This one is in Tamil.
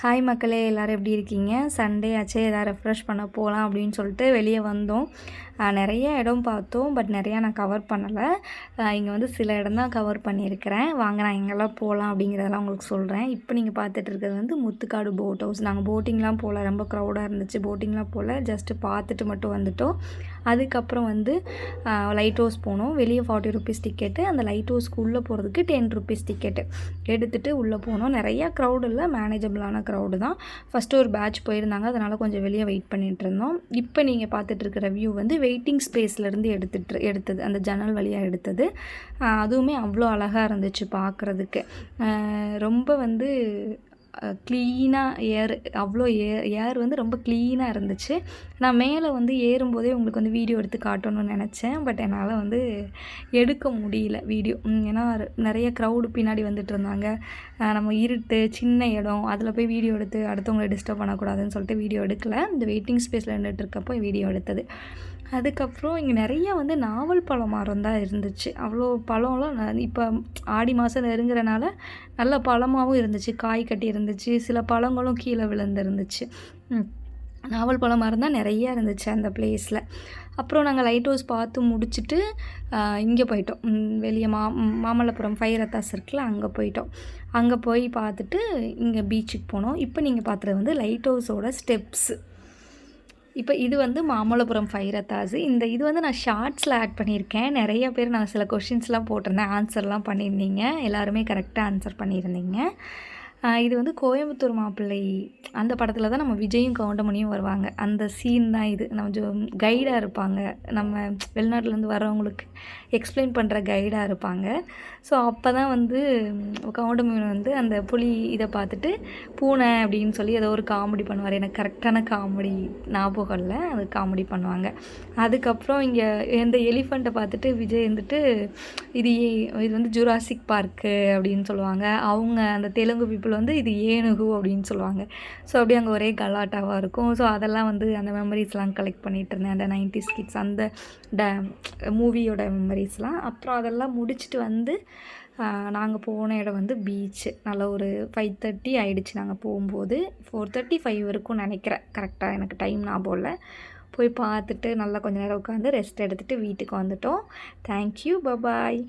ஹாய் மக்களே, எல்லோரும் எப்படி இருக்கீங்க? சண்டே ஆச்சே, எதாவது ரெஃப்ரெஷ் பண்ண போகலாம் அப்படின்னு சொல்லிட்டு வெளியே வந்தோம். நிறைய இடம் பார்த்தோம், பட் நிறையா நான் கவர் பண்ணலை. இங்கே வந்து சில இடம் தான் கவர் பண்ணியிருக்கிறேன். வாங்க நான் எங்கெல்லாம் போகலாம் அப்படிங்கிறதெல்லாம் உங்களுக்கு சொல்கிறேன். இப்போ நீங்கள் பார்த்துட்டு இருக்கிறது வந்து முத்துக்காடு போட் ஹவுஸ். நாங்கள் போட்டிங்லாம் போகல, ரொம்ப க்ரௌடாக இருந்துச்சு. போட்டிங்லாம் போகல, ஜஸ்ட்டு பார்த்துட்டு மட்டும் வந்துவிட்டோம். அதுக்கப்புறம் வந்து லைட் ஹவுஸ் போனோம். வெளியே 40 ருபீஸ் டிக்கெட்டு, அந்த லைட் ஹவுஸ்க்கு உள்ளே போகிறதுக்கு 10 ருபீஸ் டிக்கெட்டு எடுத்துகிட்டு உள்ளே போனோம். நிறையா க்ரௌடு இல்லை, மேனேஜபிளான க்ரௌடு தான். ஃபஸ்ட்டு ஒரு பேட்ச் போயிருந்தாங்க, அதனால் கொஞ்சம் வெளியே வெயிட் பண்ணிகிட்டு இருந்தோம். இப்போ நீங்கள் பார்த்துட்டு இருக்கிற வியூ வந்து வெயிட்டிங் ஸ்பேஸ்லேருந்து எடுத்தது, அந்த ஜன்னல் வழியாக எடுத்தது. அதுவுமே அவ்வளோ அழகாக இருந்துச்சு பார்க்குறதுக்கு. ரொம்ப வந்து க்ளீனாக அவ்வளோ ஏர் வந்து ரொம்ப க்ளீனாக இருந்துச்சு. நான் மேலே வந்து ஏறும்போதே உங்களுக்கு வந்து வீடியோ எடுத்து காட்டணும்னு நினச்சேன், பட் என்னால் வந்து எடுக்க முடியல வீடியோ. ஏன்னா நிறைய க்ரௌடு பின்னாடி வந்துட்டு இருந்தாங்க. நம்ம இருட்டு, சின்ன இடம், அதில் போய் வீடியோ எடுத்து அடுத்தவங்களை டிஸ்டர்ப் பண்ணக்கூடாதுன்னு சொல்லிட்டு வீடியோ எடுக்கலை. இந்த வெயிட்டிங் ஸ்பேஸில் நின்றுட்டு இருக்கப்போ வீடியோ எடுத்தது. அதுக்கப்புறம் இங்கே நிறைய வந்து நாவல் பழம் மரம் தான் இருந்துச்சு. அவ்வளோ பழம்லாம் இப்போ ஆடி மாதம் நெருங்குறனால நல்ல பழமாகவும் இருந்துச்சு, காய் கட்டி இருந்துச்சு. சில பழங்களும் கீழே விழுந்துருந்துச்சு. நாவல் பழம் மரம் தான் நிறையா இருந்துச்சு அந்த பிளேஸில். அப்புறம் நாங்கள் லைட் ஹவுஸ் பார்த்து முடிச்சுட்டு இங்கே போயிட்டோம். வெளியே மாமல்லபுரம் ஃபைரத்தாஸ் இருக்குல்ல, அங்கே போயிட்டோம். அங்கே போய் பார்த்துட்டு இங்கே பீச்சுக்கு போனோம். இப்போ நீங்கள் பார்த்துறது வந்து லைட் ஹவுஸோட ஸ்டெப்ஸு. இப்போ இது வந்து மாமல்லபுரம் ஃபைரத்தாஸ். இது வந்து நான் ஷார்ட்ஸில் ஆட் பண்ணியிருக்கேன். நிறைய பேர் நான் சில கொஷின்ஸ்லாம் போட்டிருந்தேன், ஆன்சர்லாம் பண்ணியிருந்தீங்க. எல்லாருமே கரெக்டாக ஆன்சர் பண்ணியிருந்தீங்க. இது வந்து கோயம்புத்தூர் மாப்பிள்ளை அந்த படத்தில் தான் நம்ம விஜயும் கவுண்டமணியும் வருவாங்க. அந்த சீன் தான் இது. நம்ம கைடாக இருப்பாங்க, நம்ம வெளிநாட்டிலேருந்து வரவங்களுக்கு எக்ஸ்பிளைன் பண்ணுற கைடாக இருப்பாங்க. ஸோ அப்போ தான் வந்து கவுண்டமணி வந்து அந்த புலி இதை பார்த்துட்டு பூனை அப்படின்னு சொல்லி ஏதோ ஒரு காமெடி பண்ணுவார். எனக்கு கரெக்டான காமெடி ஞாபகம் இல்லை, அது காமெடி பண்ணுவாங்க. அதுக்கப்புறம் இங்கே இந்த எலிஃபண்ட்டை பார்த்துட்டு விஜய் வந்துட்டு இது வந்து ஜுராசிக் பார்க்கு அப்படின்னு சொல்லுவாங்க. அவங்க அந்த தெலுங்கு பீப்புள் வந்து இது ஏனுகு அப்படின்னு சொல்லுவாங்க. ஸோ அப்படியே அங்கே ஒரே கலாட்டாவாக இருக்கும். ஸோ அதெல்லாம் வந்து அந்த மெமரிஸ்லாம் கலெக்ட் பண்ணிகிட்டு இருந்தேன், அந்த 90s கிட்ஸ் அந்த மூவியோட மெமரிஸ்லாம். அப்புறம் அதெல்லாம் முடிச்சுட்டு வந்து நாங்கள் போன இடம் வந்து பீச்சு. நல்லா ஒரு 5:30 ஆகிடுச்சு நாங்கள் போகும்போது. 4:35 இருக்கும்னு நினைக்கிறேன், கரெக்டாக எனக்கு டைம் ஞாபகம் இல்லை. போய் பார்த்துட்டு நல்லா கொஞ்சம் நேரம் உட்காந்து ரெஸ்ட் எடுத்துகிட்டு வீட்டுக்கு வந்துட்டோம். Thank you, bye bye.